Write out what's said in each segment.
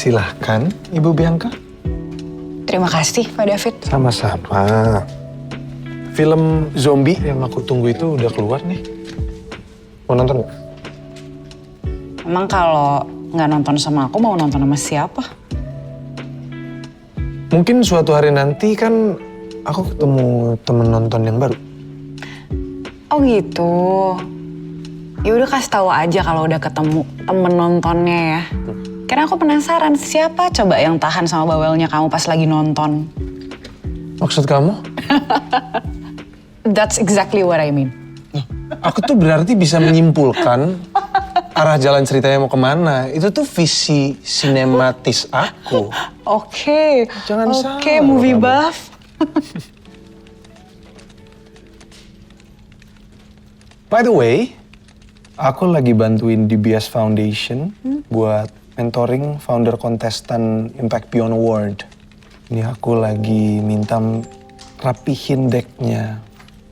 Silahkan, Ibu Bianca. Terima kasih, Pak David. Sama-sama. Film zombie yang aku tunggu itu udah keluar nih. Mau nonton nggak? Emang kalau nggak nonton sama aku, mau nonton sama siapa? Mungkin suatu hari nanti kan aku ketemu temen nonton yang baru. Oh gitu. Ya udah kasih tahu aja kalau udah ketemu temen nontonnya ya. Karena aku penasaran siapa coba yang tahan sama bawelnya kamu pas lagi nonton. Maksud kamu? That's exactly what I mean. Aku tuh berarti bisa menyimpulkan arah jalan ceritanya mau kemana. Itu tuh visi sinematis aku. Oke. Jangan salah. Oke, movie kamu. buff. By the way, aku lagi bantuin DBS Foundation buat mentoring founder kontestan Impact Beyond Award. Ini aku lagi minta rapihin decknya.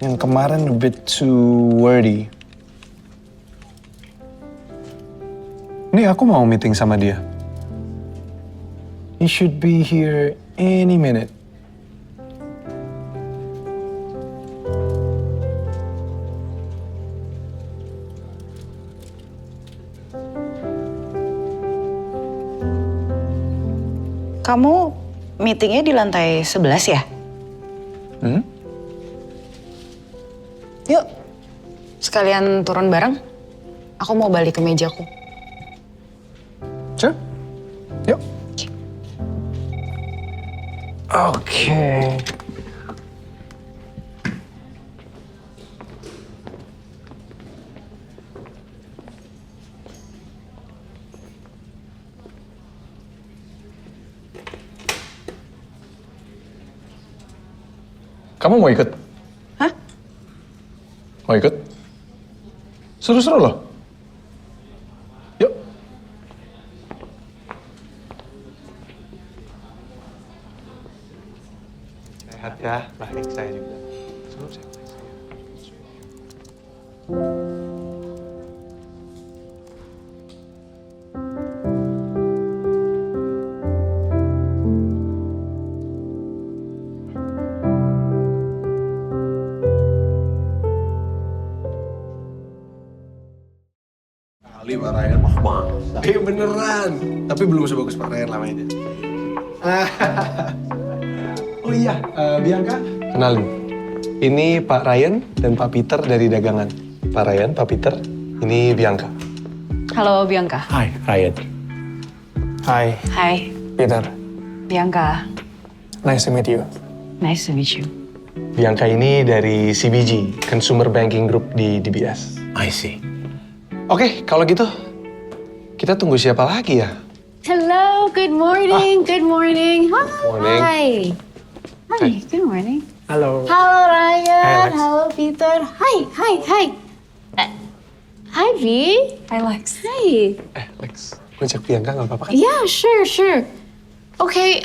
Yang kemarin a bit too wordy. Ini aku mau meeting sama dia. He should be here any minute. Kamu meetingnya di lantai 11 ya? Yuk, sekalian turun bareng. Aku mau balik ke mejaku. Sure. Yuk. Oke. Kamu mau ikut? Hah? Mau ikut? Seru-seru loh. Yuk. Sehat ya, baik saya juga. Seru saya. Kali Pak Ryan, masa? Beneran, tapi belum sebagus Pak Ryan lamanya. Oh iya, Bianca. Kenalin, ini Pak Ryan dan Pak Peter dari dagangan. Pak Ryan, Pak Peter, ini Bianca. Halo Bianca. Hai, Ryan. Hai, Hai, Peter. Bianca. Nice to meet you. Nice to meet you. Bianca ini dari CBG, Consumer Banking Group di DBS. I see. Oke, kalau gitu kita tunggu siapa lagi ya? Hello, good morning, good morning. Hi. Morning. Hi. Hi, Hi. good morning. Halo. Hello, Ryan. Hi, Lex. Hello, Peter. Hi. Hi, V. Hi Lex. Hi. Lex, ngajak Bianca nggak apa-apa kan? Yeah, sure. Okay,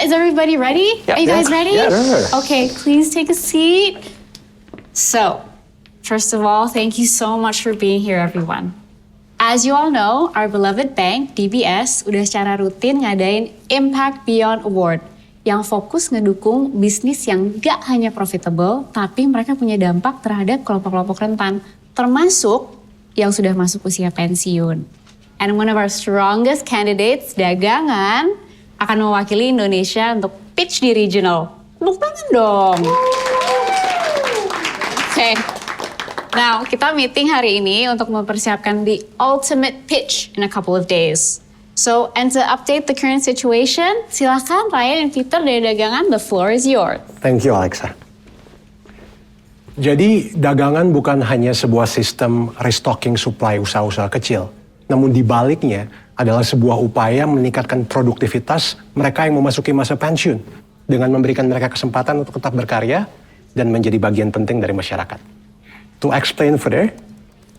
is everybody ready? Yeah, Are you guys yeah, ready? yeah, sure. Okay, please take a seat. So, first of all, thank you so much for being here, everyone. As you all know, our beloved bank, DBS, udah secara rutin ngadain Impact Beyond Award yang fokus ngedukung bisnis yang gak hanya profitable, tapi mereka punya dampak terhadap kelompok-kelompok rentan, termasuk yang sudah masuk usia pensiun. And one of our strongest candidates, dagangan, akan mewakili Indonesia untuk pitch di regional. Tepuk tangan dong. Oke. Now, kita meeting hari ini untuk mempersiapkan the ultimate pitch in a couple of days. So, and to update the current situation, silakan Ryan dan Peter dari dagangan, the floor is yours. Thank you, Alexa. Jadi, dagangan bukan hanya sebuah sistem restocking supply usaha-usaha kecil. Namun di baliknya adalah sebuah upaya meningkatkan produktivitas mereka yang memasuki masa pensiun dengan memberikan mereka kesempatan untuk tetap berkarya dan menjadi bagian penting dari masyarakat. To explain further,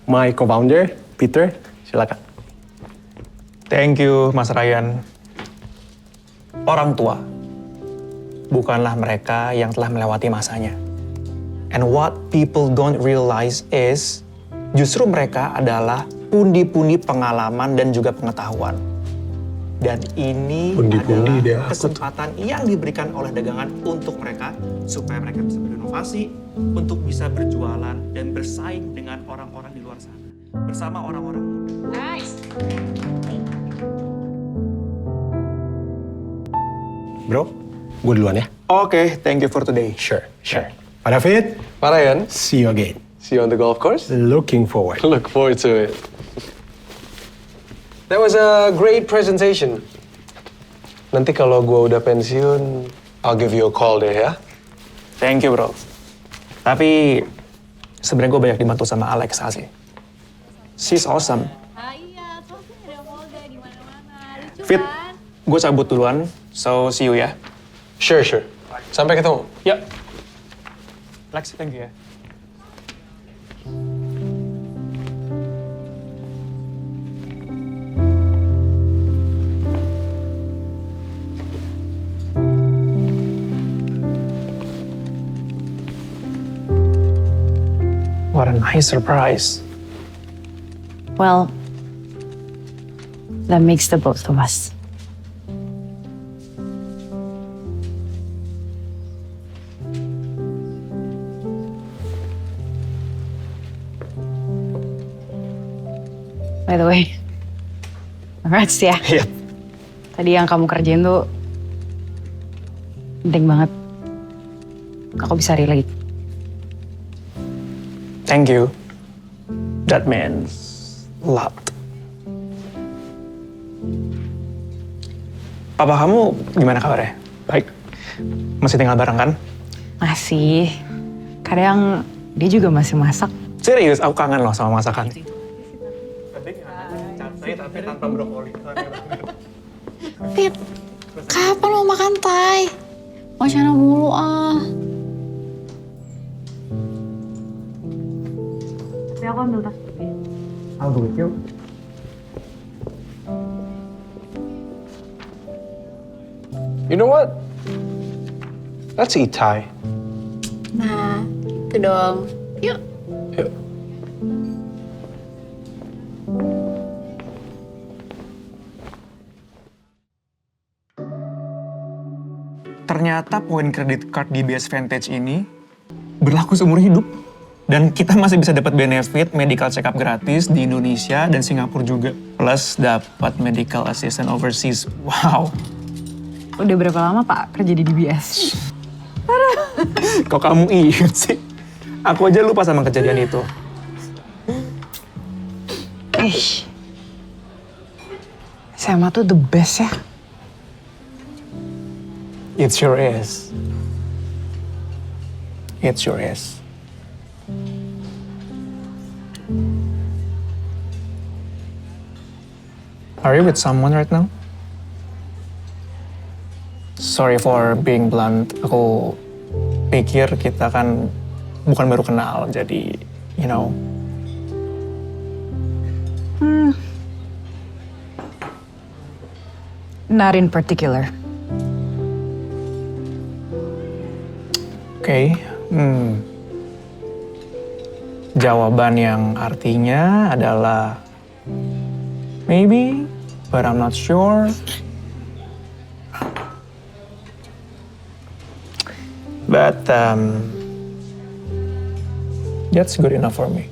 my co-founder, Peter, silakan. Thank you, Mas Ryan. Orang tua bukanlah mereka yang telah melewati masanya. And what people don't realize is justru mereka adalah pundi-pundi pengalaman dan juga pengetahuan. Dan ini Pundi-pundi dia adalah aku tuh. kesempatan yang diberikan oleh dagangan untuk mereka supaya mereka bisa berinovasi, untuk bisa berjualan dan bersaing dengan orang-orang di luar sana bersama orang-orang muda. Nice. Bro, gue duluan ya. Oke, thank you for today. Sure. Pak David, Pak Ryan, see you again. see you on the golf course. Looking forward. Look forward to it. That was a great presentation. Nanti kalau gue udah pensiun, I'll give you a call deh ya. Thank you, bro. Tapi sebenarnya gue banyak dibantu sama Alexa sih. She's awesome. Iya, terus ada Molda di mana-mana. Lucu Fit, kan? gue cabut duluan. So, see you ya. Sure. Sampai ketemu. Yuk. Lex, thank you ya. What a nice surprise. Well, that makes the both of us. By the way, congrats ya. Iya. Tadi yang kamu kerjain tuh penting banget. Aku bisa relate. Thank you. That means a lot. Papa kamu gimana kabarnya? Baik. Masih tinggal bareng kan? Masih. Kadang dia juga masih masak. Serius, aku kangen loh sama masakan. Tapi tanpa brokoli. Fit, kapan mau makan Thai? Wacana mulu ah. Tapi aku ambil tas. I'll go with you. You know what? Let's eat Thai. Nah, itu dong. Yuk. Yuk. Ternyata poin kredit card DBS Vantage ini berlaku seumur hidup. Dan kita masih bisa dapat benefit medical check up gratis di Indonesia dan Singapura juga. Plus dapat medical assistant overseas. Wow. Udah berapa lama Pak kerja di DBS? Kok kamu ingat sih? Aku aja lupa sama kejadian itu. SMA tuh the best ya. It sure is. It sure is. Are you with someone right now? Sorry for being blunt. Aku pikir kita kan bukan baru kenal, jadi, you know. Not in particular. Oke. Jawaban yang artinya adalah maybe, but I'm not sure. But that's good enough for me.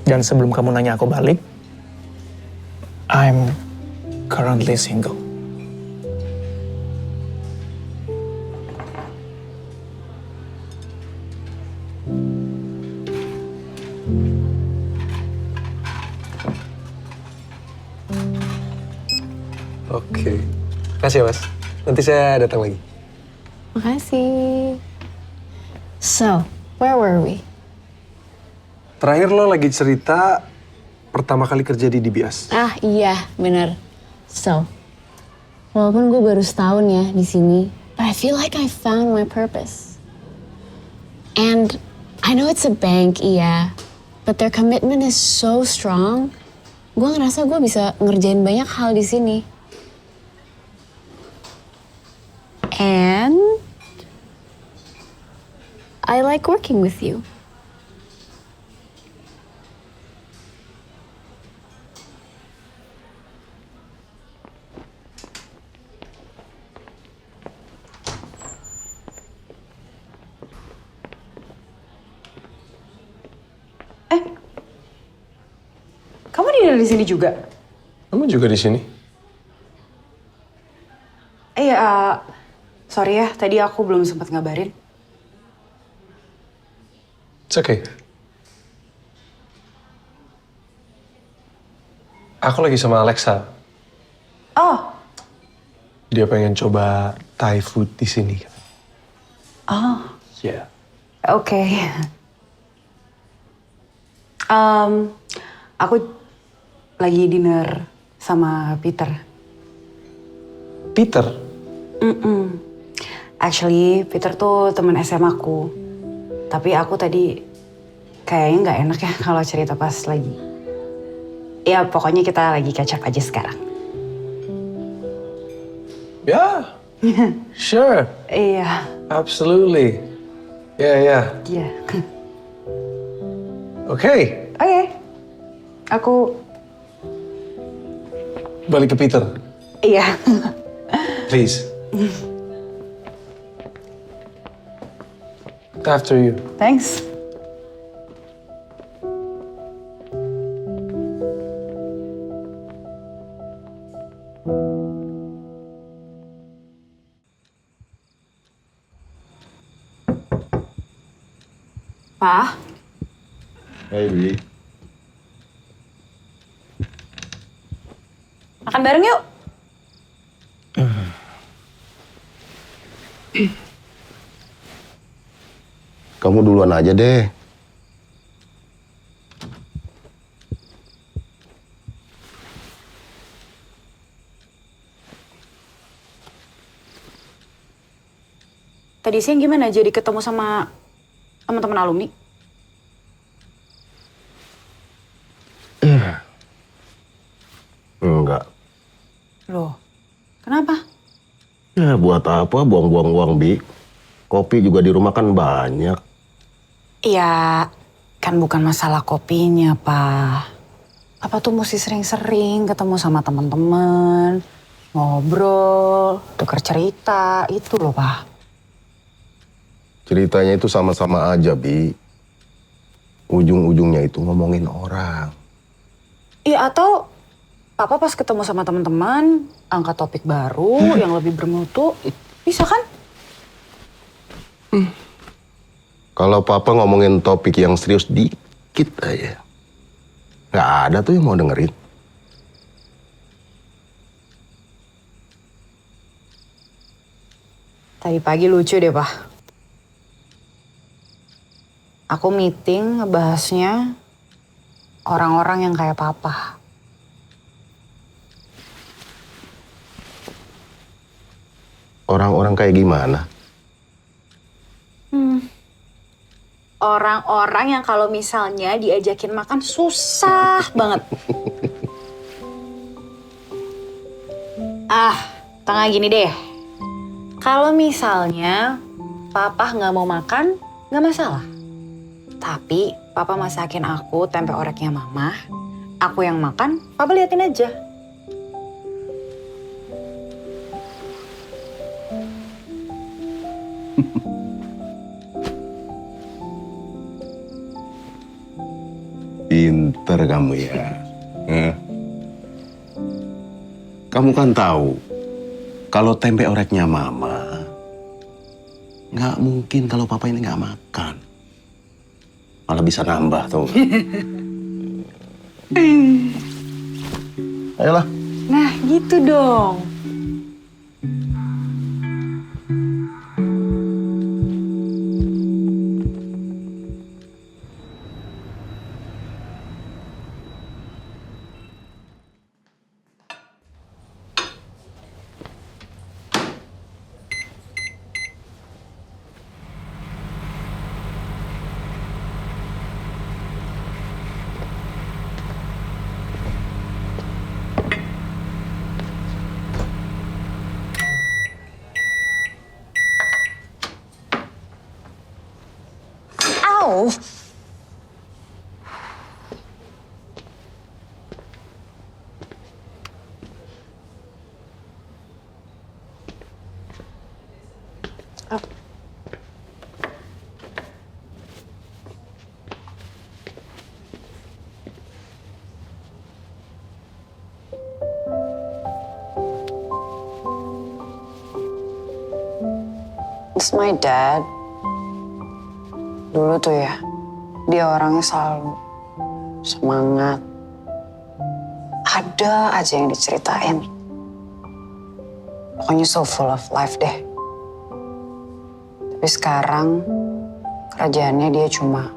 Dan sebelum kamu nanya aku balik, I'm currently single. Oke. Makasih ya, Mas. Nanti saya datang lagi. Makasih. So, where were we? Terakhir lo lagi cerita pertama kali kerja di DBS. Ah iya, bener. So, walaupun gue baru setahun ya di sini, but I feel like I found my purpose. And I know it's a bank, iya, but their commitment is so strong. Gue ngerasa gue bisa ngerjain banyak hal di sini. And I like working with you. di sini juga? Kamu juga di sini? Iya, sorry ya, tadi aku belum sempat ngabarin. It's okay. Aku lagi sama Alexa. Oh, Dia pengen coba Thai food di sini. oh, Yeah. oke. Aku lagi dinner sama Peter. Peter? Actually, Peter tuh teman SMA aku. Tapi aku tadi kayaknya nggak enak ya kalau cerita pas lagi. Ya pokoknya kita lagi catch up aja sekarang. Yeah. Sure. Iya, Absolutely. Yeah, yeah. iya. Okay. Oke, aku Balik ke Peter. iya. Please. After you. Thanks. Pa, Hai, Bi. makan bareng yuk. Kamu duluan aja deh. Tadi siang gimana jadi ketemu sama teman-teman alumni? Enggak. Loh, kenapa? Ya buat apa buang-buang uang, Bi? Kopi juga di rumah kan banyak. Ya, kan bukan masalah kopinya, Pak. Apa tuh mesti sering-sering ketemu sama teman-teman, ngobrol, tukar cerita, itu loh, Pak. Ceritanya itu sama-sama aja, Bi. Ujung-ujungnya itu ngomongin orang. Iya, atau Papa pas ketemu sama teman-teman, angkat topik baru yang lebih bermutu, bisa kan? Kalau Papa ngomongin topik yang serius dikit aja, nggak ada tuh yang mau dengerin. Tadi pagi lucu deh, Pak. Aku meeting ngebahasnya orang-orang yang kayak Papa. Orang-orang kayak gimana? Orang-orang yang kalau misalnya diajakin makan susah banget. Tengah gini deh. Kalau misalnya Papa nggak mau makan, nggak masalah. Tapi Papa masakin aku tempe oreknya Mama, aku yang makan, Papa liatin aja. Pinter kamu ya. Hah? Kamu kan tahu, kalau tempe oreknya Mama, nggak mungkin kalau Papa ini nggak makan. Malah bisa nambah tuh. Ayolah. Nah gitu dong. Au. It's my dad. Dulu tuh ya, dia orangnya selalu semangat. Ada aja yang diceritain. Pokoknya so full of life deh. Tapi sekarang kerjaannya dia cuma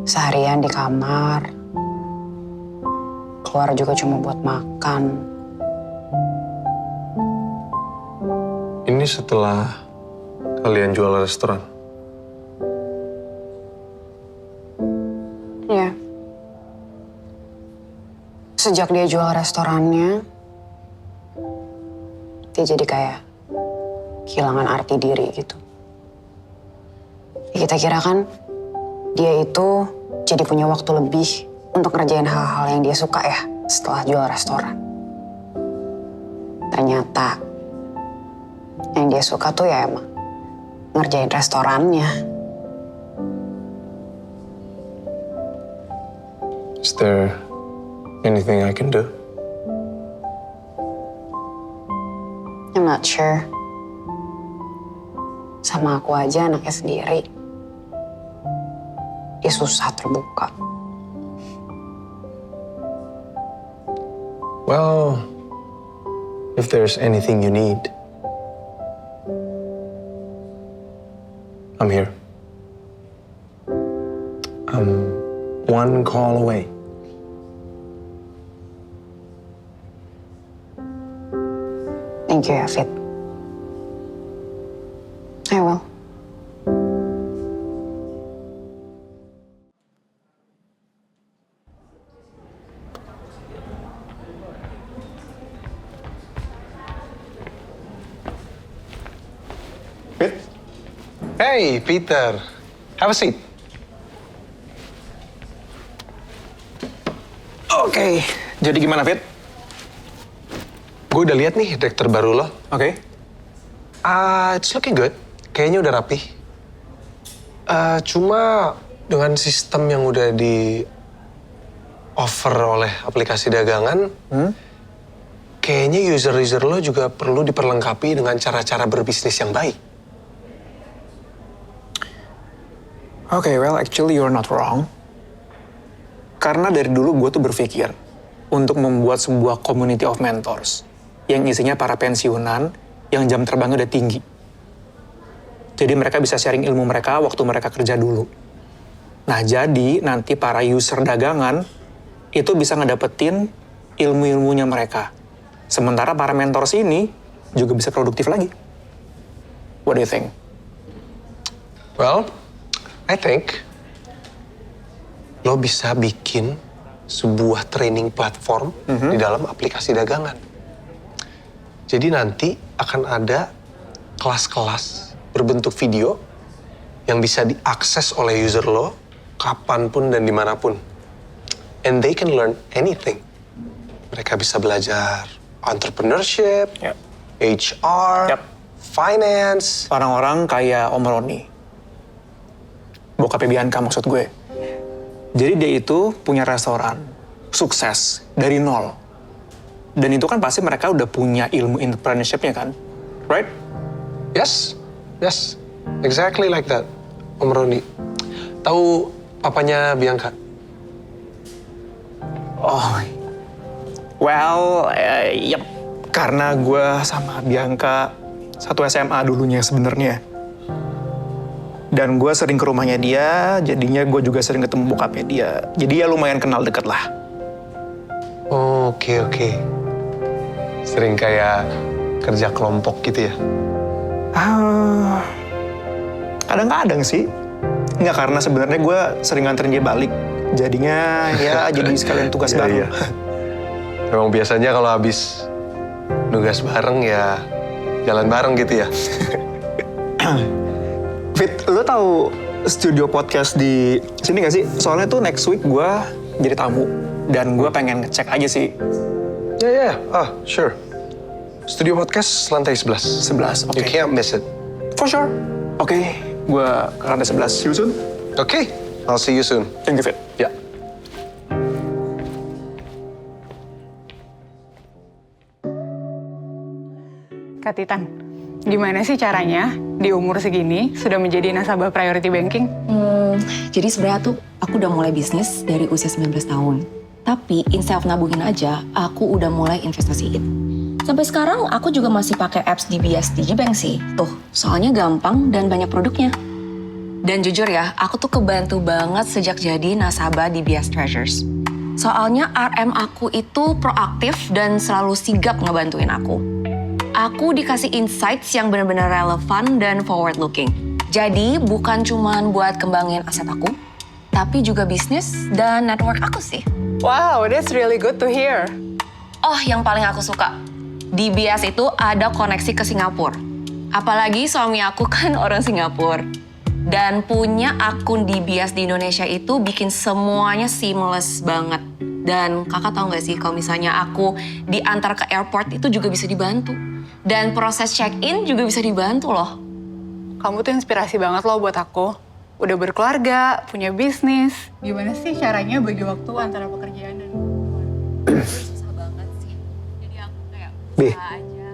seharian di kamar. Keluar juga cuma buat makan. Ini setelah kalian jual restoran? Iya. Sejak dia jual restorannya, dia jadi kayak kehilangan arti diri gitu. Ya, kita kira kan dia itu jadi punya waktu lebih untuk ngerjain hal-hal yang dia suka ya setelah jual restoran. Ternyata yang dia suka tuh ya emang ngerjain restorannya. Is there anything I can do? I'm not sure. Sama aku aja anaknya sendiri. Dia susah terbuka. Well, if there's anything you need, I'm here. I'm one call away. Thank you ya, Fit. I will. Fit? Hey, Peter. Have a seat. Oke, jadi gimana, Fit? Gue udah lihat nih direktur baru lo. Oke. It's looking good. Kayaknya udah rapi. Cuma dengan sistem yang udah di offer oleh aplikasi dagangan, kayaknya user-user lo juga perlu diperlengkapi dengan cara-cara berbisnis yang baik. Oke, well actually you're not wrong. Karena dari dulu gue tuh berpikir untuk membuat sebuah community of mentors yang isinya para pensiunan yang jam terbangnya udah tinggi. Jadi mereka bisa sharing ilmu mereka waktu mereka kerja dulu. Nah, jadi nanti para user dagangan itu bisa ngedapetin ilmu-ilmunya mereka. Sementara para mentors ini juga bisa produktif lagi. What do you think? Well, I think lo bisa bikin sebuah training platform di dalam aplikasi dagangan. Jadi nanti akan ada kelas-kelas berbentuk video yang bisa diakses oleh user lo kapanpun dan dimanapun. And they can learn anything. Mereka bisa belajar entrepreneurship, Yep. HR, Yep. finance. Orang-orang kayak Om Roni. Bokapnya Bianca maksud gue. Jadi dia itu punya restoran, sukses, dari nol. Dan itu kan pasti mereka udah punya ilmu entrepreneurship-nya kan? Right? Yes, exactly like that, Om Roni. Tahu papanya Bianca? Oh, well, yep. Karena gue sama Bianca satu SMA dulunya sebenarnya. Dan gue sering ke rumahnya dia, jadinya gue juga sering ketemu bokapnya dia. Jadi ya lumayan kenal deket lah. Oke. Sering kayak kerja kelompok gitu ya? Kadang-kadang sih. Nggak, karena sebenarnya gue sering nganterin dia balik. Jadinya ya jadi sekalian tugas bareng. Iya. Emang biasanya kalau habis nugas bareng ya jalan bareng gitu ya? Fit, lo tahu studio podcast di sini nggak sih? Soalnya tuh next week gue jadi tamu. Dan gue pengen ngecek aja sih. Ya. Sure. Studio podcast lantai 11. 11, oke. You can't miss it. For sure. Oke, gue ke lantai 11. See you soon. Okay, I'll see you soon. Thank you, Fit. Ya. Kak Titan, gimana sih caranya di umur segini sudah menjadi nasabah priority banking? Jadi sebenarnya tuh aku udah mulai bisnis dari usia 19 tahun. Tapi instead of nabungin aja, aku udah mulai investasiin. Sampai sekarang aku juga masih pakai apps DBS Digibank sih. Tuh, soalnya gampang dan banyak produknya. Dan jujur ya, aku tuh kebantu banget sejak jadi nasabah DBS Treasures. Soalnya RM aku itu proaktif dan selalu sigap ngebantuin aku. Aku dikasih insights yang benar-benar relevan dan forward looking. Jadi bukan cuman buat kembangin aset aku, tapi juga bisnis dan network aku sih. Wow, that's really good to hear. Oh, yang paling aku suka, DBS itu ada koneksi ke Singapura. Apalagi suami aku kan orang Singapura. Dan punya akun DBS di Indonesia itu bikin semuanya seamless banget. Dan kakak tahu nggak sih kalau misalnya aku diantar ke airport itu juga bisa dibantu. Dan proses check-in juga bisa dibantu loh. Kamu tuh inspirasi banget loh buat aku. Udah berkeluarga, punya bisnis. Gimana sih caranya bagi waktu antara pekerjaan dan Susah banget sih. Jadi aku kayak Bi. usaha aja.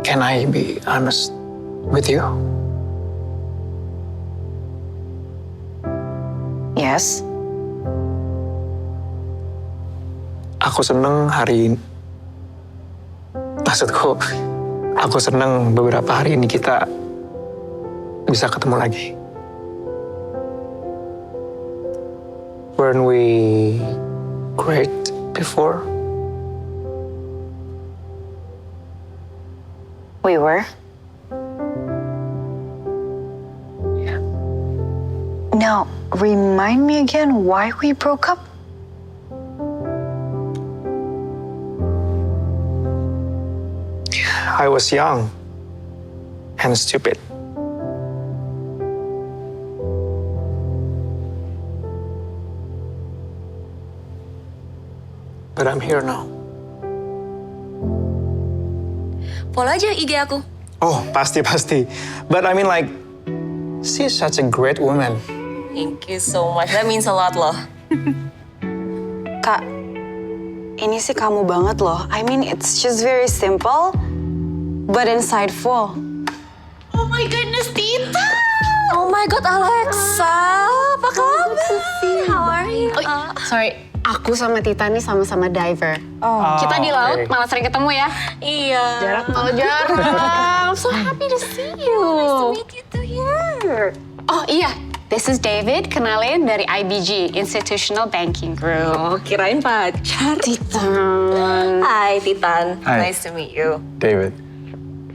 Can I be honest with you? Yes. Aku seneng hari ini. Maksudku, aku seneng beberapa hari ini kita bisa ketemu lagi. Weren't we great before? We were. Now, remind me again why we broke up? I was young and stupid. But I'm here now. Follow aja IG aku. Oh, pasti. But I mean like, she's such a great woman. Thank you so much. That means a lot loh. Kak, ini sih kamu banget loh. I mean, it's just very simple, but insightful. Oh my goodness, Tita! Oh my god, Alexa! Apa kabar? How are you? Sorry, aku sama Tita nih sama-sama diver. Kita di laut okay. malah sering ketemu ya. Iya. Jarak mau jarak. I'm so happy to see you. Nice to meet you too here. Oh iya, this is David, kenalin dari IBG, Institutional Banking Group. Oh, kirain pacar. Titan. Hai, Titan. Hai. Nice to meet you. David,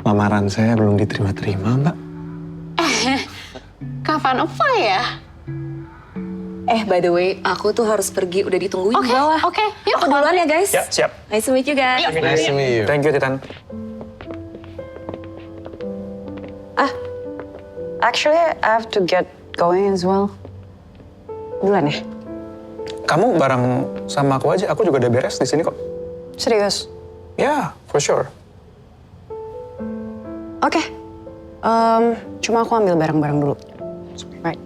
lamaran saya belum diterima-terima, Mbak. Kapan apa ya? By the way, aku tuh harus pergi, udah ditungguin Oke, di bawah. oke. Yuk, Aku duluan ya, guys. Ya, siap. Nice to meet you guys. Nice to meet you. Thank you, Titan. Actually, I have to get going as well. Duluan ya? Kamu bareng sama aku aja, aku juga udah beres di sini kok. Serius? Yeah, for sure. Oke. Cuma aku ambil barang-barang dulu. Right.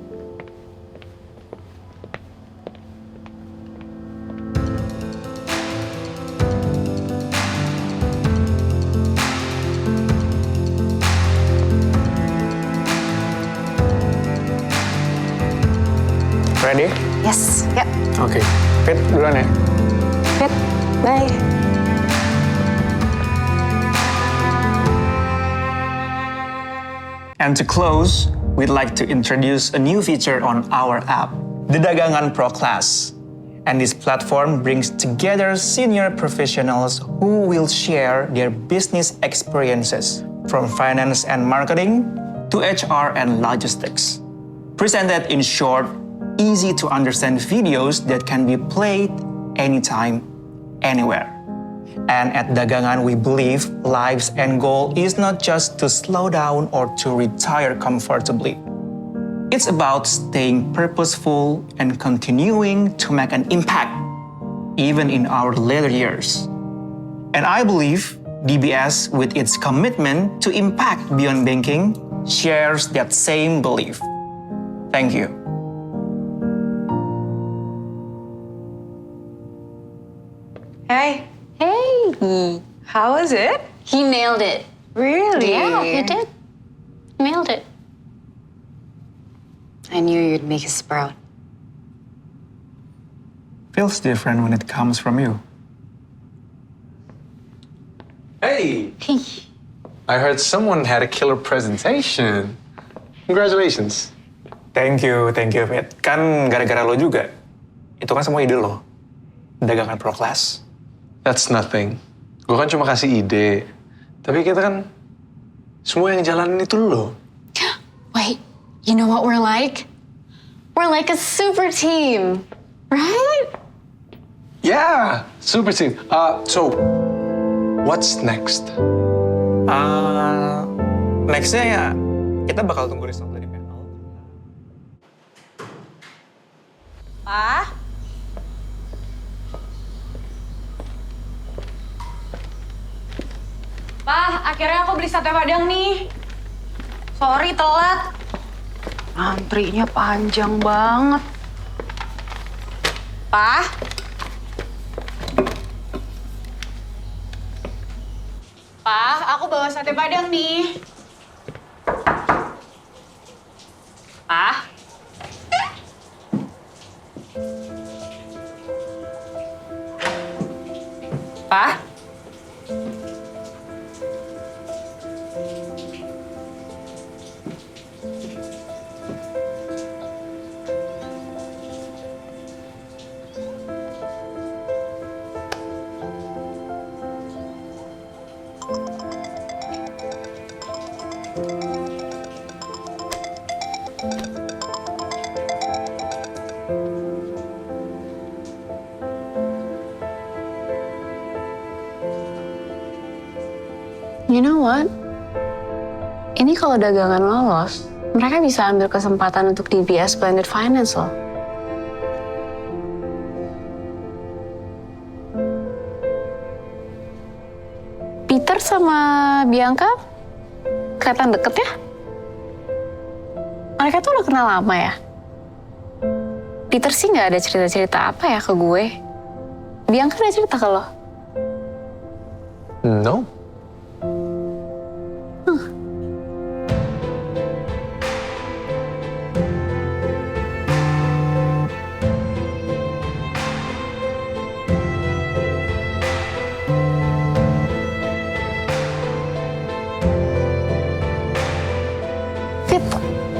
Ready? Yes. Ya. Oke. Fit, duluan ya. Fit. Bye. And to close, we'd like to introduce a new feature on our app, the Dagangan Pro Class. And this platform brings together senior professionals who will share their business experiences from finance and marketing to HR and logistics. Presented in short, easy to understand videos that can be played anytime, anywhere. And at Dagangan, we believe life's end goal is not just to slow down or to retire comfortably. It's about staying purposeful and continuing to make an impact, even in our later years. And I believe DBS, with its commitment to impact beyond banking, shares that same belief. Thank you. Hey, Hey! how was it? He nailed it. Really? Yeah, he did. Nailed it. I knew you'd make us proud. Feels different when it comes from you. Hey! I heard someone had a killer presentation. Congratulations. Thank you, Fit. Kan gara-gara lo juga. Itu kan semua ide lo. Dagangan Pro Class. That's nothing. Gue kan cuma kasih ide. Tapi kita kan semua yang jalanin itu lo. Wait, you know what we're like? We're like a super team, right? Yeah, super team. So, what's next? Nextnya ya kita bakal tunggu result dari panel. Pa? Pa, akhirnya aku beli sate padang nih. Sorry telat. Antrinya panjang banget. Pa? Pa, aku bawa sate padang nih. Pa? Pa? You know what? Ini kalau dagangan lolos, mereka bisa ambil kesempatan untuk DBS Blended Finance loh. Peter sama Bianca kelihatan deket ya? Mereka tuh udah kenal lama ya? Peter sih nggak ada cerita-cerita apa ya ke gue. Bianca ada cerita ke lo? No. Fit,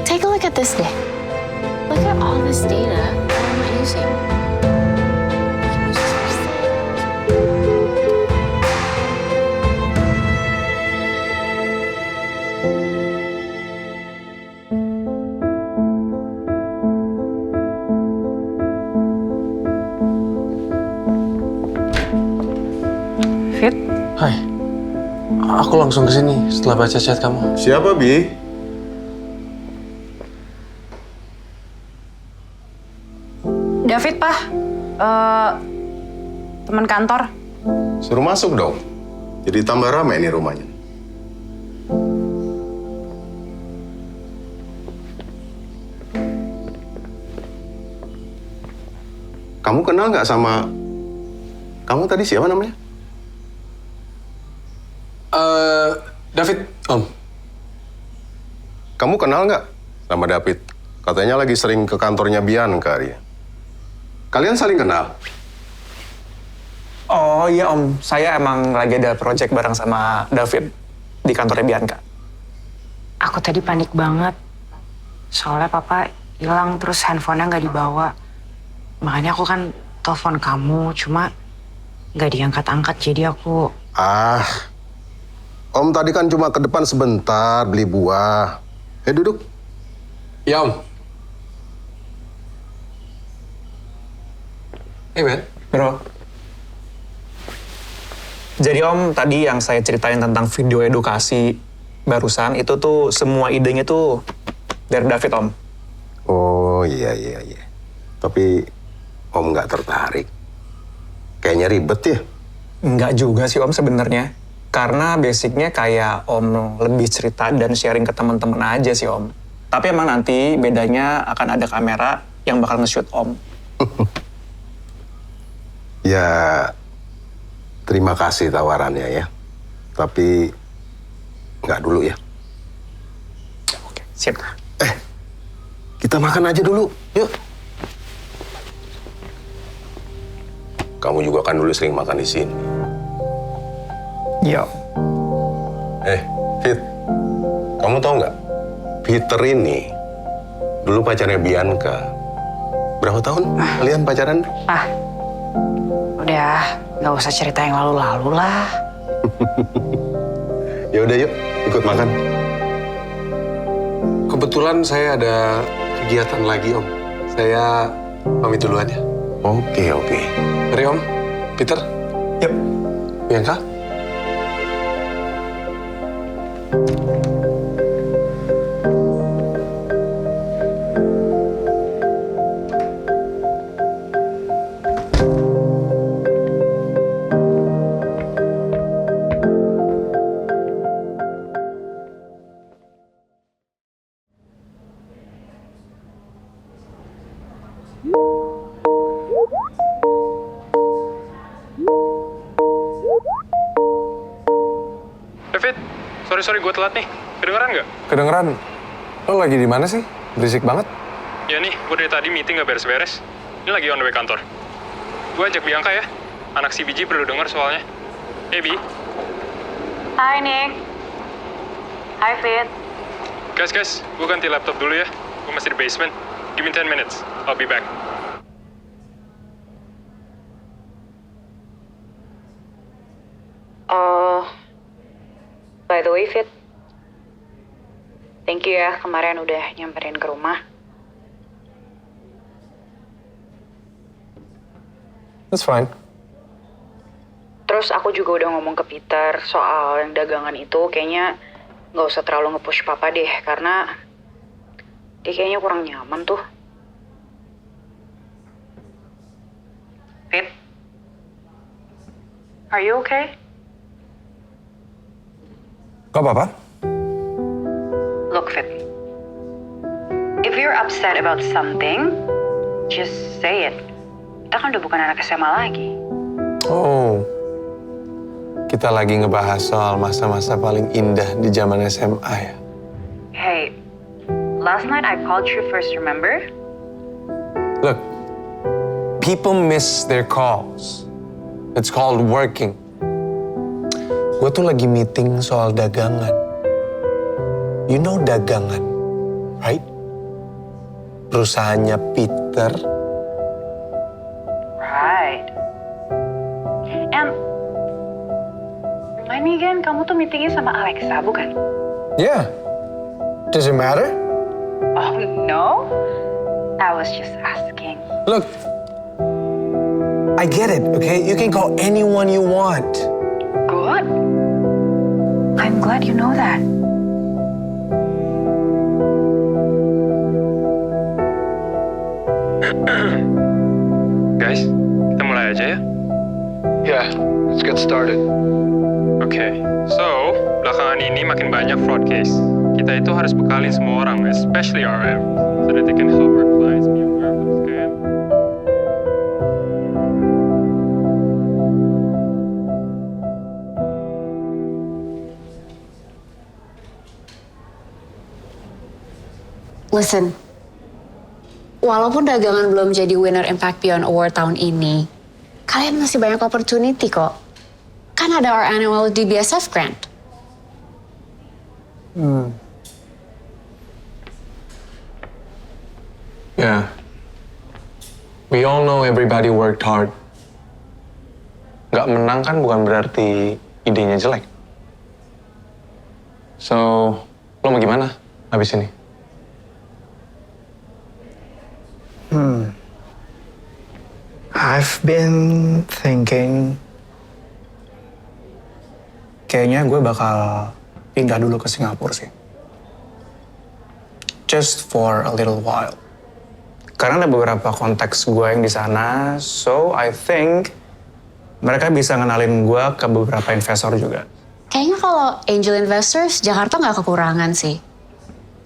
take a look at this deh. Look at all this data that I'm not using. We can use this for sales. Fit? Hai. Aku langsung kesini setelah baca chat kamu. Siapa, Bi? David, Pa. Teman kantor. Suruh masuk dong. Jadi tambah ramai nih rumahnya. Kamu kenal nggak sama... Kamu tadi siapa namanya? David, Om. Kamu kenal nggak sama David? Katanya lagi sering ke kantornya Bianca dia. Kalian saling kenal? Oh iya Om, saya emang lagi ada project bareng sama David di kantornya Bianca. Aku tadi panik banget. Soalnya papa hilang terus handphonenya nggak dibawa. Makanya aku kan telepon kamu, cuma nggak diangkat-angkat. Jadi aku... Om tadi kan cuma ke depan sebentar beli buah. Duduk. Ya, Om. Hey, man. Bro. Jadi Om, tadi yang saya ceritain tentang video edukasi barusan, itu tuh semua idenya tuh dari David, Om. Oh iya. Tapi Om nggak tertarik. Kayaknya ribet ya. Enggak juga sih Om sebenarnya. Karena basicnya kayak Om lebih cerita dan sharing ke teman-teman aja sih Om. Tapi emang nanti bedanya akan ada kamera yang bakal nge-shoot Om. Ya, Terima kasih tawarannya ya. Tapi nggak dulu ya. Oke, siap. Kita makan aja dulu, yuk. Kamu juga kan dulu sering makan di sini. Yo. Fit, kamu tahu nggak? Peter ini dulu pacarnya Bianca. Berapa tahun kalian pacaran? Udah, nggak usah cerita yang lalu-lalu lah. Ya udah yuk, ikut makan. Kebetulan saya ada kegiatan lagi, Om. Saya pamit duluan ya. Oke. Mari, Om. Peter. Yuk. Bianca. David, sorry gue telat nih. Kedengeran nggak? Kedengeran. Lo lagi di mana sih? Berisik banget. Ya nih, gue dari tadi meeting nggak beres-beres. Ini lagi on the way kantor. Gue ajak Bianca ya. Anak CBG perlu denger soalnya. Hey, Bi. Hai, Nick. Hai, Fit. Guys, gue ganti laptop dulu ya. Gue masih di basement. Give me 10 minutes. I'll be back. By the way, Fit. Thank you ya kemarin udah nyamperin ke rumah. That's fine. Terus aku juga udah ngomong ke Peter soal yang dagangan itu kayaknya nggak usah terlalu nge-push papa deh karena dia kayaknya kurang nyaman tuh. Fit, are you okay? Gak apa-apa. Look, Fit, if you're upset about something, just say it. Kita kan udah bukan anak SMA lagi. Oh, kita lagi ngebahas soal masa-masa paling indah di zaman SMA ya? Hey, last night I called you first, remember? Look, people miss their calls. It's called working. Gue tuh lagi meeting soal dagangan. You know dagangan, right? Perusahaannya Peter. Right. And remind me again, kamu tuh meetingnya sama Alexa, bukan? Yeah. Does it matter? Oh no, I was just asking. Look, I get it, okay? You can call anyone you want. Good. I'm glad you know that. Guys, kita mulai aja ya. Yeah, let's get started. Oke, so belakangan ini makin banyak fraud case. Kita itu harus bekalin semua orang, especially RM, so that they can help our clients be aware of the scam. Listen, walaupun dagangan belum jadi winner Impact Beyond Award tahun ini, kalian masih banyak opportunity kok. Kan ada our annual DBSF grant. Yeah. We all know everybody worked hard. Gak menang kan bukan berarti idenya jelek. So, lo mau gimana habis ini? I've been thinking kayaknya gue bakal pindah dulu ke Singapura sih. Just for a little while. Karena ada beberapa konteks gue yang di sana, so I think mereka bisa ngenalin gue ke beberapa investor juga. Kayaknya kalau angel investors, Jakarta nggak kekurangan sih.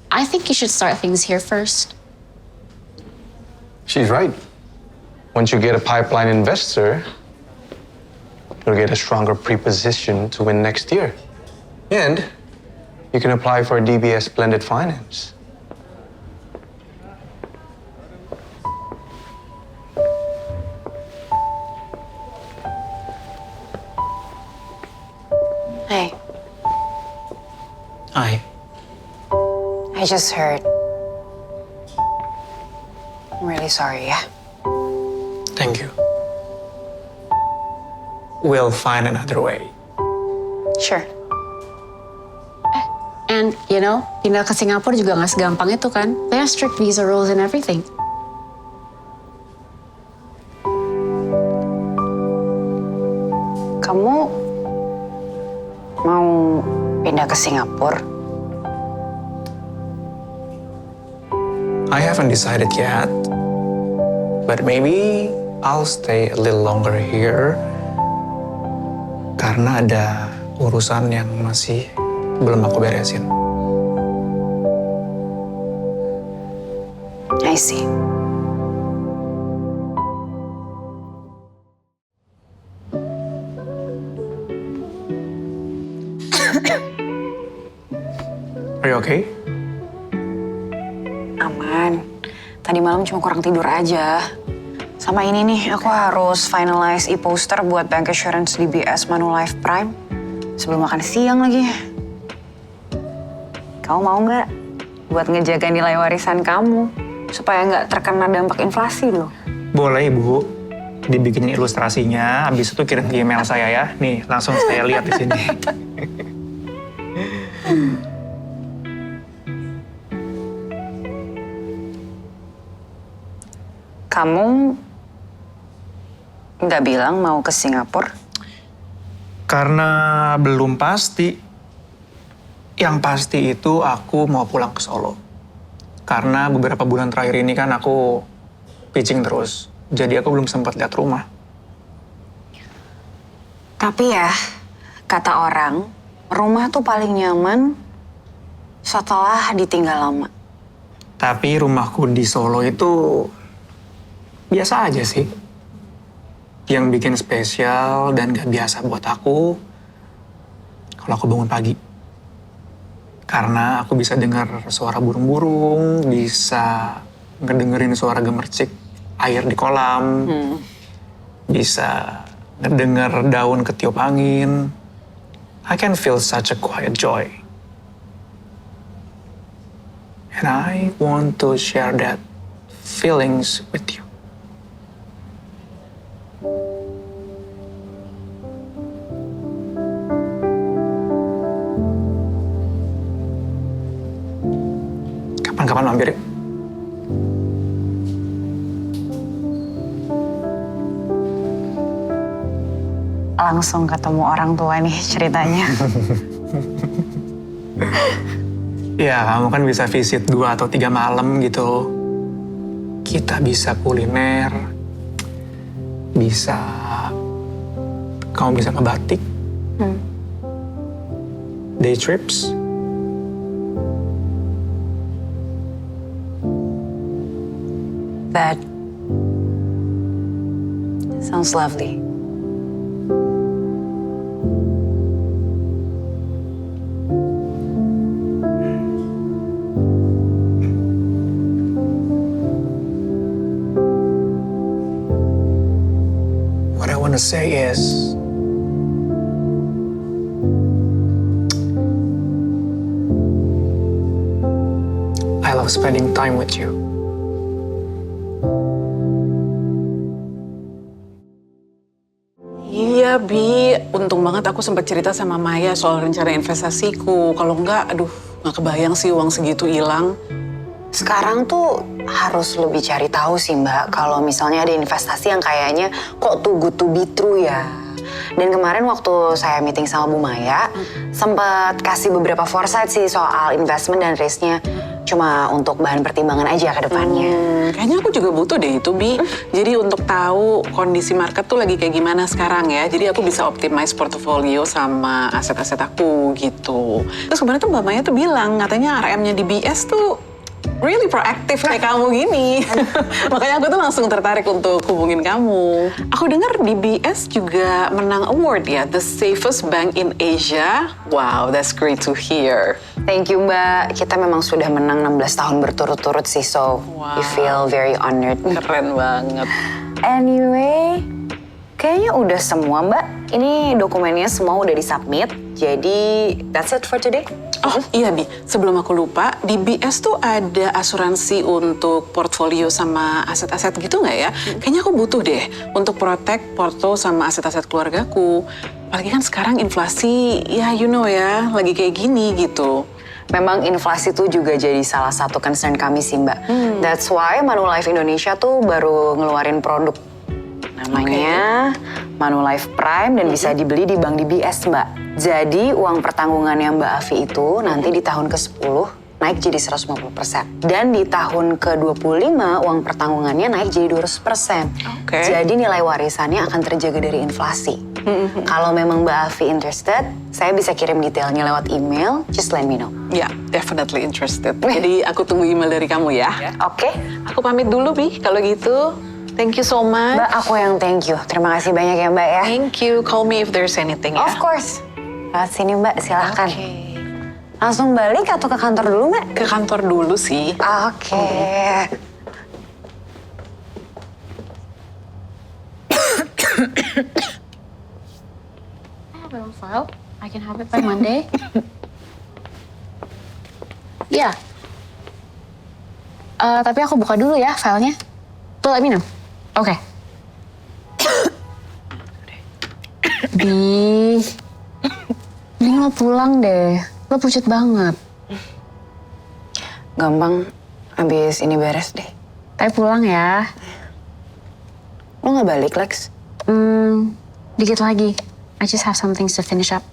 I think you should start things here first. She's right. Once you get a pipeline investor, you'll get a stronger preposition to win next year. And you can apply for DBS Blended Finance. Hey, Hai. I just heard. I'm really sorry ya. Thank you. We'll find another way. Sure. And you know, pindah ke Singapura juga nggak segampang itu kan. There are strict visa rules and everything. Kamu mau pindah ke Singapura? I haven't decided yet, but maybe I'll stay a little longer here karena ada urusan yang masih belum aku beresin. I see. Are you okay? Aman. Tadi malam cuma kurang tidur aja. Sama ini nih, aku harus finalize e-poster buat Bank Assurance DBS Manulife Prime. Sebelum makan siang lagi. Kamu mau nggak buat ngejaga nilai warisan kamu? Supaya nggak terkena dampak inflasi loh. Boleh, Ibu. Dibikinin ilustrasinya, habis itu kirim ke email saya ya. Nih, langsung saya lihat di sini. Kamu nggak bilang mau ke Singapura? Karena belum pasti. Yang pasti itu aku mau pulang ke Solo. Karena beberapa bulan terakhir ini kan aku pitching terus. Jadi aku belum sempat lihat rumah. Tapi ya, kata orang, rumah tuh paling nyaman setelah ditinggal lama. Tapi rumahku di Solo itu biasa aja sih. Yang bikin spesial dan gak biasa buat aku kalau aku bangun pagi. Karena aku bisa dengar suara burung-burung, bisa ngedengerin suara gemercik air di kolam, bisa ngedenger daun ketiup angin. I can feel such a quiet joy. And I want to share that feelings with you. Kapan-kapan mampir yuk. Langsung ketemu orang tua nih ceritanya. Ya, kamu kan bisa visit 2 atau 3 malam gitu. Kita bisa kuliner, kamu bisa ngebatik, day trips. That sounds lovely. What I want to say is, I love spending time with you. Iya, Bi. Untung banget aku sempat cerita sama Maya soal rencana investasiku. Kalau enggak, aduh, nggak kebayang sih uang segitu hilang. Sekarang tuh harus lebih cari tahu sih Mbak, kalau misalnya ada investasi yang kayaknya kok too good to be true ya. Dan kemarin waktu saya meeting sama Bu Maya, sempat kasih beberapa foresight sih soal investment dan risknya. Cuma untuk bahan pertimbangan aja ke depannya. Kayaknya aku juga butuh deh itu, Bi. Jadi untuk tahu kondisi market tuh lagi kayak gimana sekarang ya. Jadi aku bisa optimize portofolio sama aset-aset aku gitu. Terus kemarin tuh Mbak Maya tuh bilang, katanya RM-nya DBS tuh really proaktif kayak kamu gini. Makanya aku tuh langsung tertarik untuk hubungin kamu. Aku dengar DBS juga menang award ya, the safest bank in Asia. Wow, that's great to hear. Thank you Mbak, kita memang sudah menang 16 tahun berturut-turut sih, so we feel very honored. Keren banget. Anyway, kayaknya udah semua Mbak. Ini dokumennya semua udah disubmit, jadi that's it for today. Oh iya Bi, sebelum aku lupa, DBS tuh ada asuransi untuk portfolio sama aset-aset gitu nggak ya? Kayaknya aku butuh deh untuk protect porto sama aset-aset keluargaku. Apalagi kan sekarang inflasi, ya you know ya, lagi kayak gini gitu. Memang inflasi tuh juga jadi salah satu concern kami sih Mbak. That's why Manulife Indonesia tuh baru ngeluarin produk. Namanya Manulife Prime dan bisa dibeli di Bank DBS Mbak. Jadi uang pertanggungannya Mbak Afi itu nanti di tahun ke-10 naik jadi 150%. Dan di tahun ke-25 uang pertanggungannya naik jadi 200%. Jadi nilai warisannya akan terjaga dari inflasi. Kalau memang Mbak Afi interested, saya bisa kirim detailnya lewat email, just let me know. Ya, definitely interested. Jadi aku tunggu email dari kamu ya. Oke. Aku pamit dulu Bi, kalau gitu. Thank you so much. Mbak, aku yang thank you. Terima kasih banyak ya Mbak ya. Thank you. Call me if there's anything ya. Of course. Lewat sini Mbak, silahkan. Langsung balik atau ke kantor dulu Mbak? Ke kantor dulu sih. Oke. I have it on file. I can have it by Monday. Yeah. Tapi aku buka dulu ya filenya. Tuh, let me know. Oke. Bi, lo pulang deh. Lo pucat banget. Gampang, abis ini beres deh. Tapi pulang ya. Lo nggak balik, Lex? Dikit lagi. I just have some things to finish up.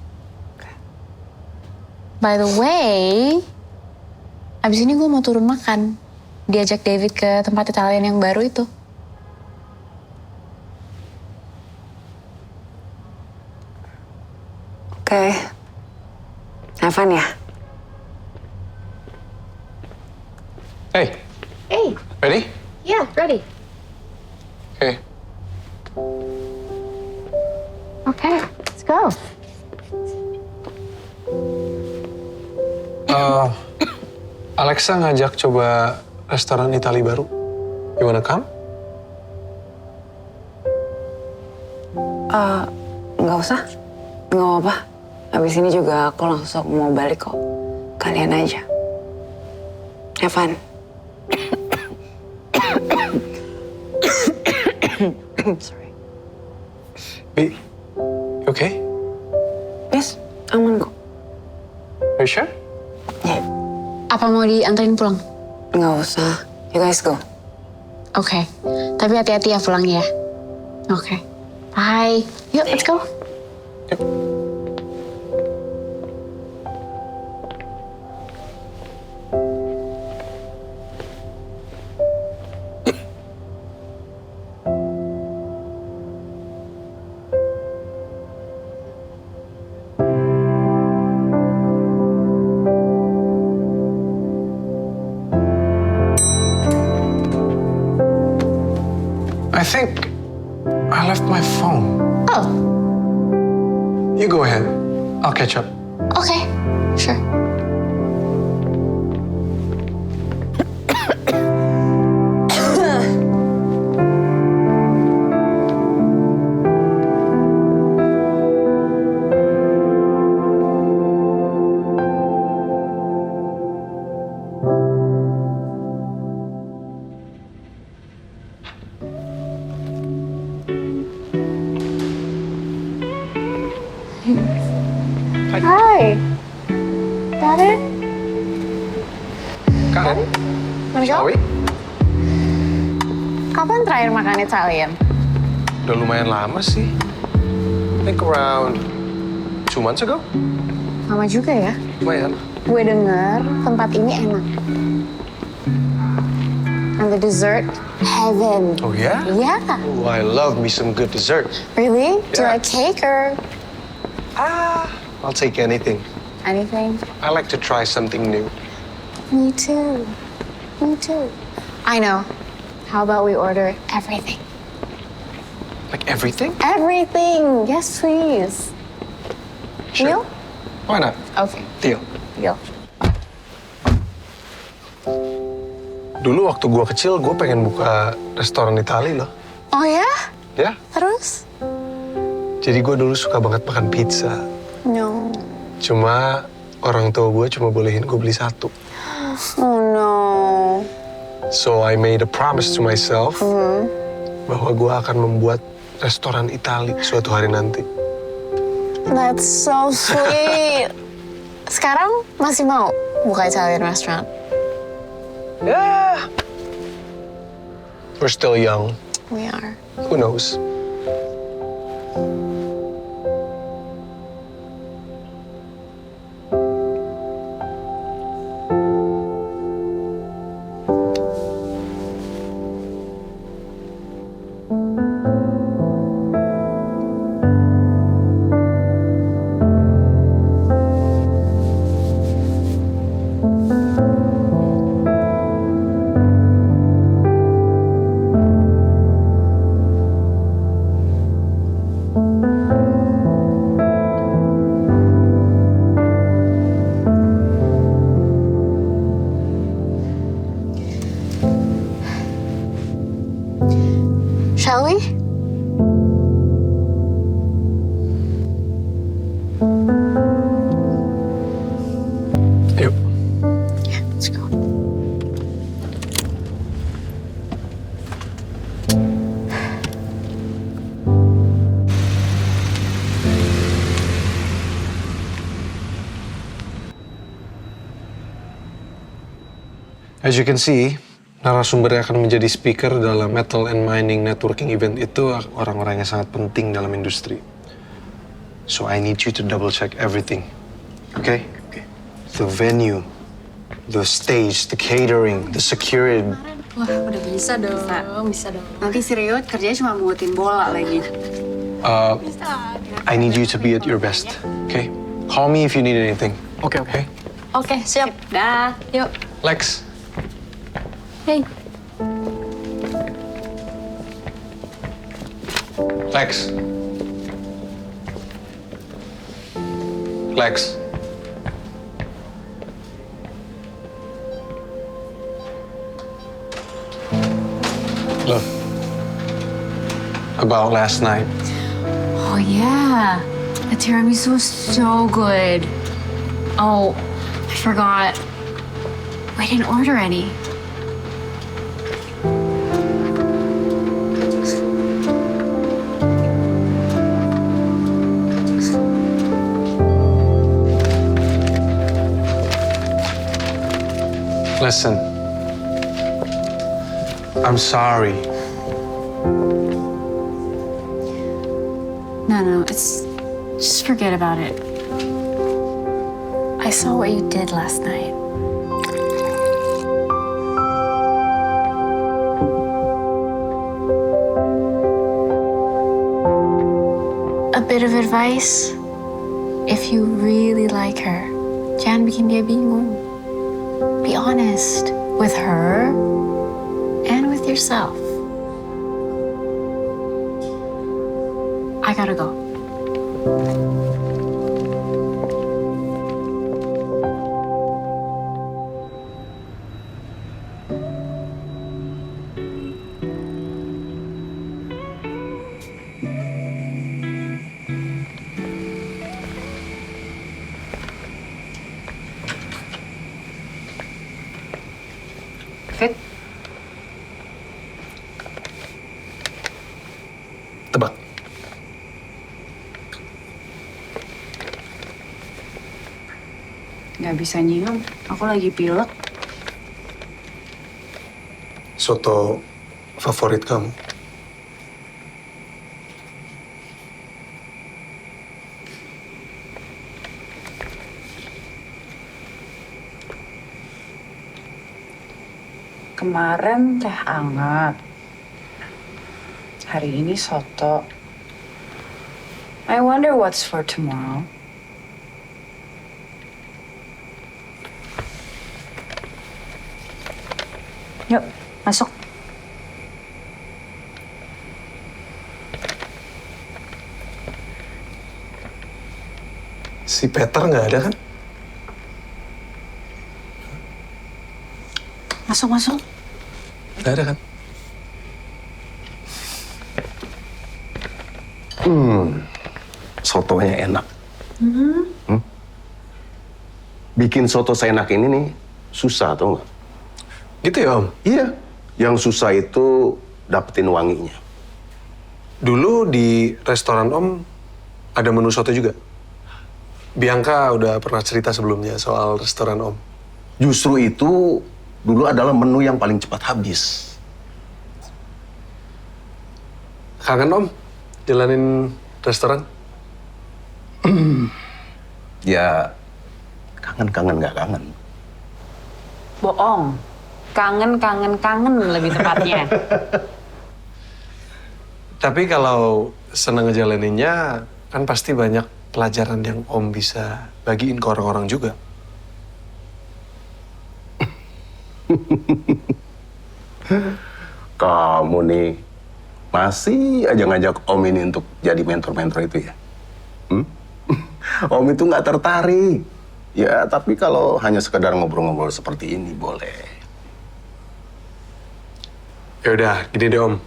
By the way, abis ini gue mau turun makan. Diajak David ke tempat Italian yang baru itu. Oke. Have fun ya. Hey, Hey, ready? yeah, ready. Okay. Okay, let's go. Alexa ngajak coba restoran Itali baru. You wanna come? Nggak usah. Nggak apa-apa. Abis ini juga aku langsung mau balik kok. Kalian aja. Have fun. Sorry. Bi, you okay? Yes, aman kok. Are you sure? Apa mau dianterin pulang? Nggak usah. You guys go. Oke, tapi hati-hati ya pulang ya. Oke, bye. Yuk, let's go. Yep. I think I left my phone. Oh, You go ahead. I'll catch up. okay, sure. Hi. Got it? Karen? Wanna go? Sorry? Kapan terakhir makan Italian? Udah lumayan lama sih. I think around 2 months ago. Lama juga ya. Lumayan. Gue denger tempat ini enak. And the dessert, heaven. Oh yeah? Yeah. Oh, I love me some good dessert. Really? Do you Yeah. like cake or I'll take anything. anything? I like to try something new. Me too. Me too. I know. How about we order everything? Like everything? Everything! Yes, please. Sure. Deal? Why not? Okay, Deal. deal. Dulu waktu gue kecil, gue pengen buka restoran Itali loh. Oh ya? Ya, Terus? jadi gue dulu suka banget makan pizza. No. Cuma orang tua gue cuma bolehin gue beli satu. Oh no. So I made a promise to myself bahwa gue akan membuat restoran Itali suatu hari nanti. That's so sweet. Sekarang masih mau buka Italian restaurant? Yeah. We're still young. We are. Who knows? Shall we? Yuk. Yeah, let's go. As you can see, narasumber yang akan menjadi speaker dalam Metal and Mining Networking Event itu orang-orang yang sangat penting dalam industri. So I need you to double check everything. Okay? The venue, the stage, the catering, the security. Wah, udah bisa dong. Bisa dong. Nanti si Rio kerjanya cuma ngutin bola lagi. I need you to be at your best. Okay? Call me if you need anything. Oke. Oke, siap. Dah, yuk. Lex. Hey. Lex. Lex. Look. About last night. Oh yeah, the tiramisu was so good. Oh, I forgot. We didn't order any. Listen. I'm sorry. No, just forget about it. I saw what you did last night. A bit of advice, if you really like her, jangan bikin dia bingung. Be honest with her and with yourself. I gotta go. Fit, Tebak. nggak bisa nyium. Aku lagi pilek. Soto favorit kamu? Kemarin teh hangat. Hari ini soto. I wonder what's for tomorrow. Masuk. Si Peter nggak ada kan? Masuk, masuk. Nggak ada kan? Sotonya enak. Bikin soto seenak ini nih susah tau nggak? Gitu ya Om? Iya, yang susah itu dapetin wanginya. Dulu di restoran Om ada menu soto juga? Bianca udah pernah cerita sebelumnya soal restoran Om. Justru itu dulu adalah menu yang paling cepat habis. Kangen Om jalanin restoran? Ya, kangen nggak kangen. Bohong. Kangen lebih tepatnya. Tapi kalau seneng ngejalaninnya, kan pasti banyak pelajaran yang Om bisa bagiin ke orang-orang juga. Kamu nih masih aja ngajak Om ini untuk jadi mentor-mentor itu ya? Om itu nggak tertarik. Ya, tapi kalau hanya sekedar ngobrol-ngobrol seperti ini boleh. Ya udah, gini deh Om.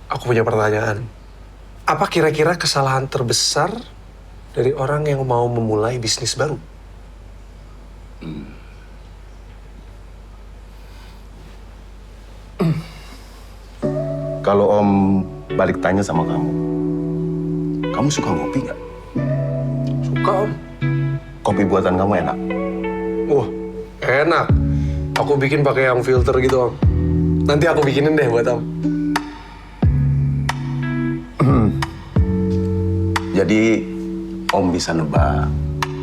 Aku punya pertanyaan. Apa kira-kira kesalahan terbesar dari orang yang mau memulai bisnis baru? Kalau Om balik tanya sama kamu suka ngopi nggak? Suka Om. Kopi buatan kamu enak? Wah, enak. Aku bikin pakai yang filter gitu Om. Nanti aku bikinin deh buat Om. Jadi Om bisa nebak,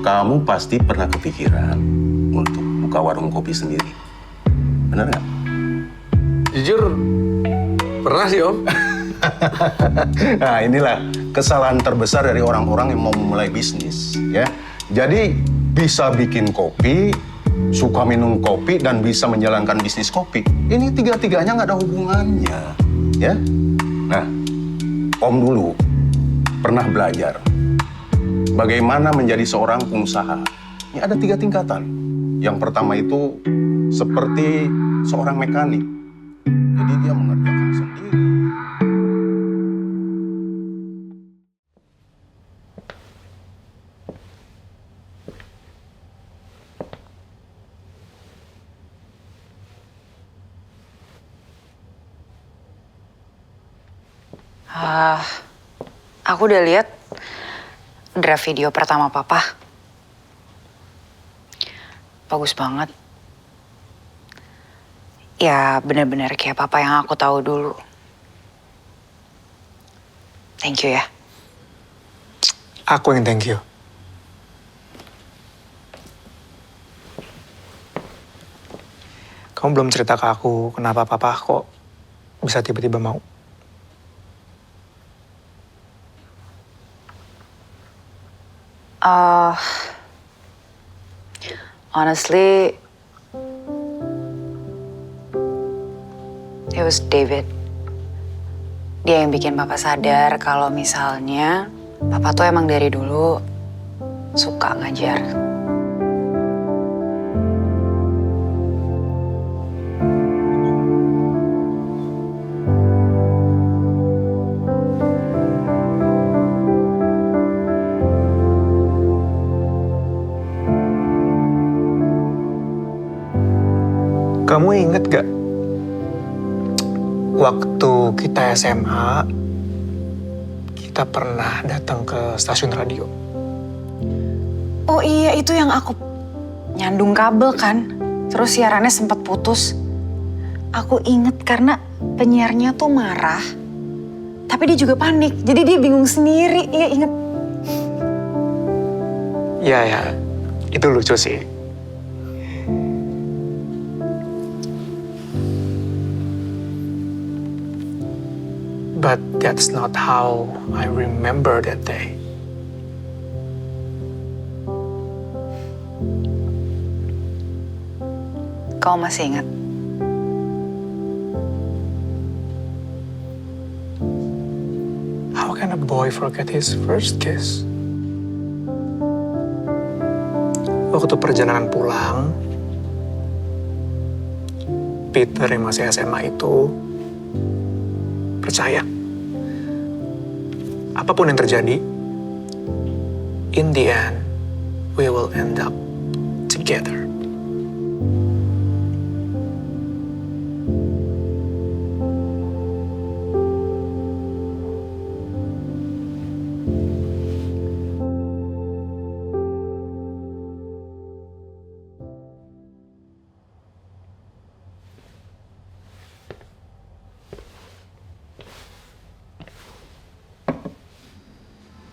kamu pasti pernah kepikiran untuk buka warung kopi sendiri. Benar nggak? Jujur, pernah sih Om. Nah, inilah kesalahan terbesar dari orang-orang yang mau memulai bisnis, ya. Jadi bisa bikin kopi, suka minum kopi, dan bisa menjalankan bisnis kopi. Ini tiga-tiganya nggak ada hubungannya, ya. Nah, Om dulu pernah belajar bagaimana menjadi seorang pengusaha. Ini ada 3 tingkatan. Yang pertama itu seperti seorang mekanik. Jadi dia mengerjakan sendiri. Aku udah lihat draft video pertama Papa. Bagus banget. Ya benar-benar kayak Papa yang aku tahu dulu. Thank you ya. Aku yang thank you. Kamu belum cerita ke aku kenapa papa kok bisa tiba-tiba mau. Honestly, it was David. Dia yang bikin Papa sadar kalau misalnya Papa tuh emang dari dulu suka ngajar. Kamu inget gak waktu kita SMA, kita pernah datang ke stasiun radio? Oh iya, itu yang aku nyandung kabel kan. Terus siarannya sempat putus. Aku inget karena penyiarnya tuh marah. Tapi dia juga panik, jadi dia bingung sendiri. Iya inget. Iya ya, itu lucu sih. But that's not how I remember that day. Kau masih ingat? can a boy forget his first kiss? Waktu perjalanan pulang, Peter yang masih SMA itu percaya. Apapun yang terjadi, in the end, we will end up together.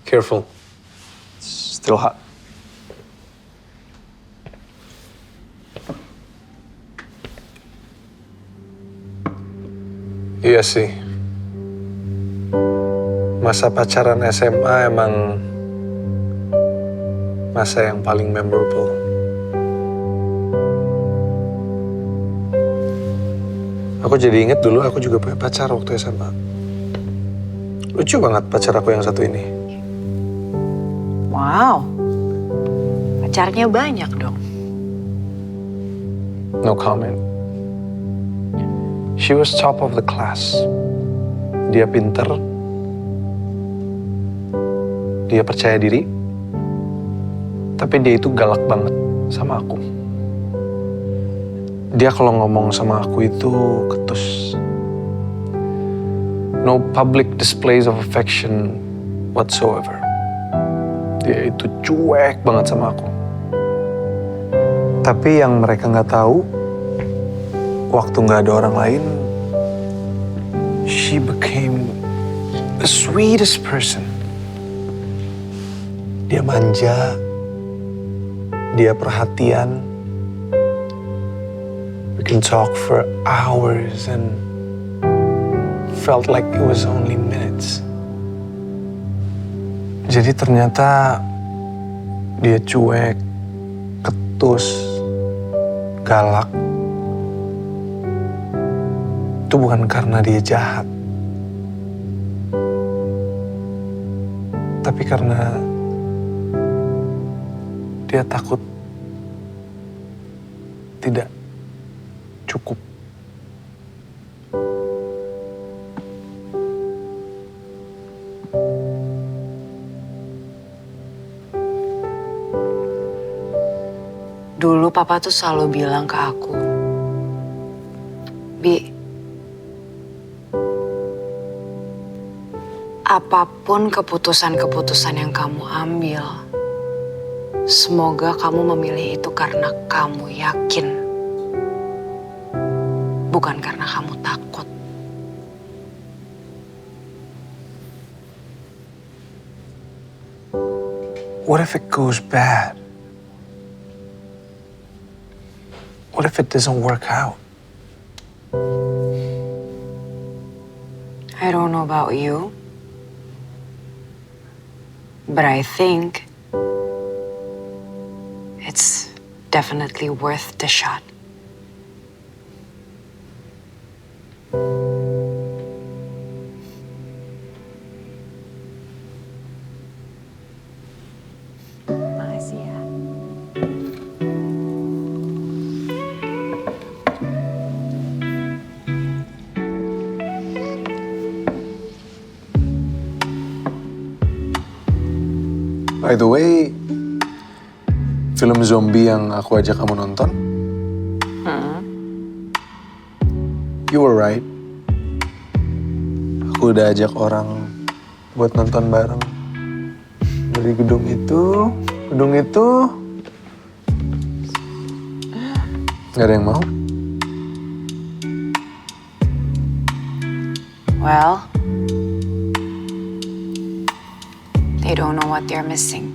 Careful. It's still hot. Iya sih. Masa pacaran SMA emang masa yang paling memorable. Aku jadi inget dulu aku juga punya pacar waktu SMA. Lucu banget pacar aku yang satu ini. Wow, pacarnya banyak dong. No comment. She was top of the class. Dia pinter. Dia percaya diri. Tapi dia itu galak banget sama aku. Dia kalau ngomong sama aku itu ketus. No public displays of affection whatsoever. Dia itu cuek banget sama aku. Tapi yang mereka nggak tahu, waktu nggak ada orang lain, she became the sweetest person. Dia manja, dia perhatian. We can talk for hours and felt like it was only minutes. Jadi ternyata dia cuek, ketus, galak. Itu bukan karena dia jahat. Tapi karena dia takut tidak cukup. Dulu papa tuh selalu bilang ke aku, Bi, apapun keputusan-keputusan yang kamu ambil, semoga kamu memilih itu karena kamu yakin, bukan karena kamu takut. What if it goes bad? What if it doesn't work out? I don't know about you, but I think it's definitely worth the shot. Makasih ya. By the way, film zombie yang aku ajak kamu nonton, you were right. Aku udah ajak orang buat nonton bareng. Dari gedung itu, nggak ada yang mau. Well, they don't know what they're missing.